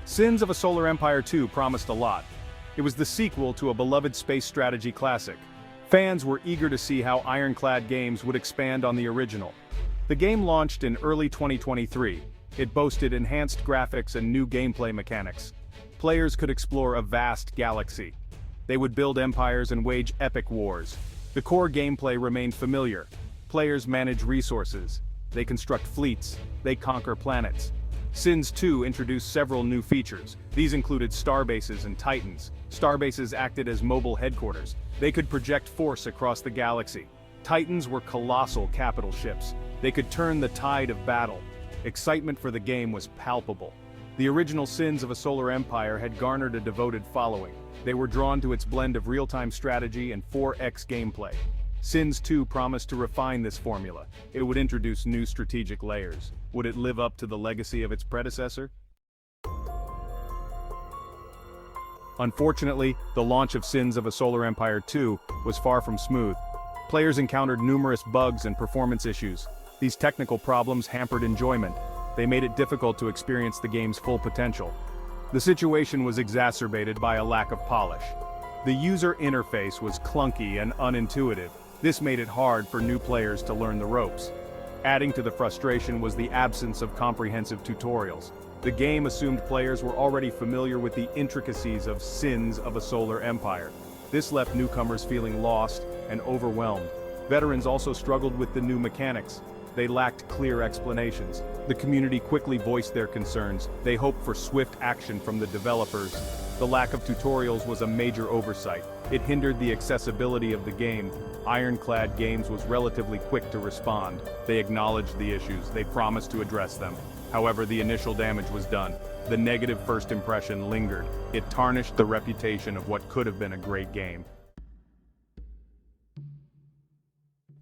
Sins of a Solar Empire 2 promised a lot. It was the sequel to a beloved space strategy classic. Fans were eager to see how Ironclad Games would expand on the original. The game launched in early 2023. It boasted enhanced graphics and new gameplay mechanics. Players could explore a vast galaxy. They would build empires and wage epic wars. The core gameplay remained familiar. Players manage resources. They construct fleets. They conquer planets. Sins 2 introduced several new features. These included starbases and titans. Starbases acted as mobile headquarters. They could project force across the galaxy. Titans were colossal capital ships. They could turn the tide of battle. Excitement for the game was palpable. The original Sins of a Solar Empire had garnered a devoted following. They were drawn to its blend of real-time strategy and 4X gameplay. Sins 2 promised to refine this formula. It would introduce new strategic layers. Would it live up to the legacy of its predecessor? Unfortunately, the launch of Sins of a Solar Empire 2 was far from smooth. Players encountered numerous bugs and performance issues. These technical problems hampered enjoyment. They made it difficult to experience the game's full potential. The situation was exacerbated by a lack of polish. The user interface was clunky and unintuitive. This made it hard for new players to learn the ropes. Adding to the frustration was the absence of comprehensive tutorials. The game assumed players were already familiar with the intricacies of Sins of a Solar Empire. This left newcomers feeling lost and overwhelmed. Veterans also struggled with the new mechanics. They lacked clear explanations. The community quickly voiced their concerns. They hoped for swift action from the developers. The lack of tutorials was a major oversight. It hindered the accessibility of the game. Ironclad Games was relatively quick to respond. They acknowledged the issues. They promised to address them. However, the initial damage was done. The negative first impression lingered. It tarnished the reputation of what could have been a great game.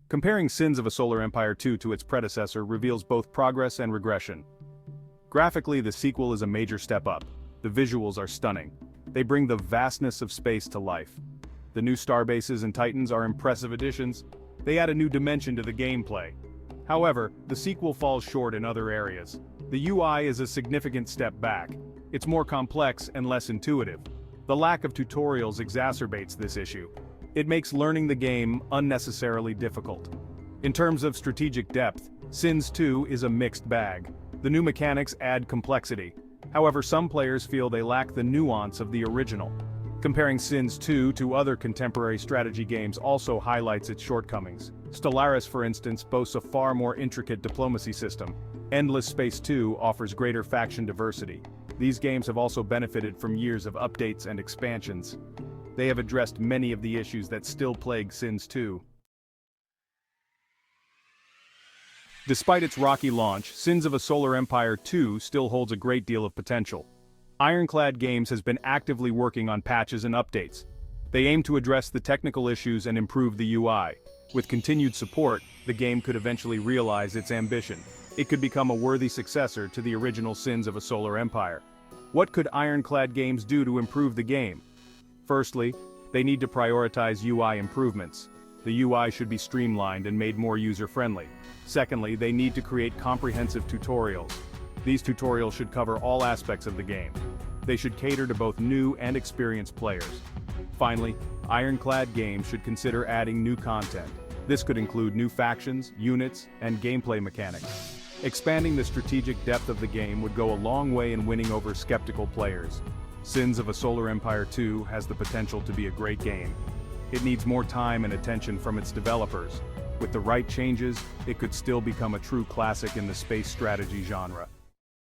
Comparing Sins of a Solar Empire 2 to its predecessor reveals both progress and regression. Graphically, the sequel is a major step up. The visuals are stunning. They bring the vastness of space to life. The new starbases and titans are impressive additions. They add a new dimension to the gameplay. However, the sequel falls short in other areas. The UI is a significant step back. It's more complex and less intuitive. The lack of tutorials exacerbates this issue. It makes learning the game unnecessarily difficult. In terms of strategic depth, Sins 2 is a mixed bag. The new mechanics add complexity. However, some players feel they lack the nuance of the original. Comparing Sins 2 to other contemporary strategy games also highlights its shortcomings. Stellaris, for instance, boasts a far more intricate diplomacy system. Endless Space 2 offers greater faction diversity. These games have also benefited from years of updates and expansions. They have addressed many of the issues that still plague Sins 2. Despite its rocky launch, Sins of a Solar Empire 2 still holds a great deal of potential. Ironclad Games has been actively working on patches and updates. They aim to address the technical issues and improve the UI. With continued support, the game could eventually realize its ambition. It could become a worthy successor to the original Sins of a Solar Empire. What could Ironclad Games do to improve the game? Firstly, they need to prioritize UI improvements. The UI should be streamlined and made more user-friendly. Secondly, they need to create comprehensive tutorials. These tutorials should cover all aspects of the game. They should cater to both new and experienced players. Finally, Ironclad Games should consider adding new content. This could include new factions, units, and gameplay mechanics. Expanding the strategic depth of the game would go a long way in winning over skeptical players. Sins of a Solar Empire 2 has the potential to be a great game. It needs more time and attention from its developers. With the right changes, it could still become a true classic in the space strategy genre.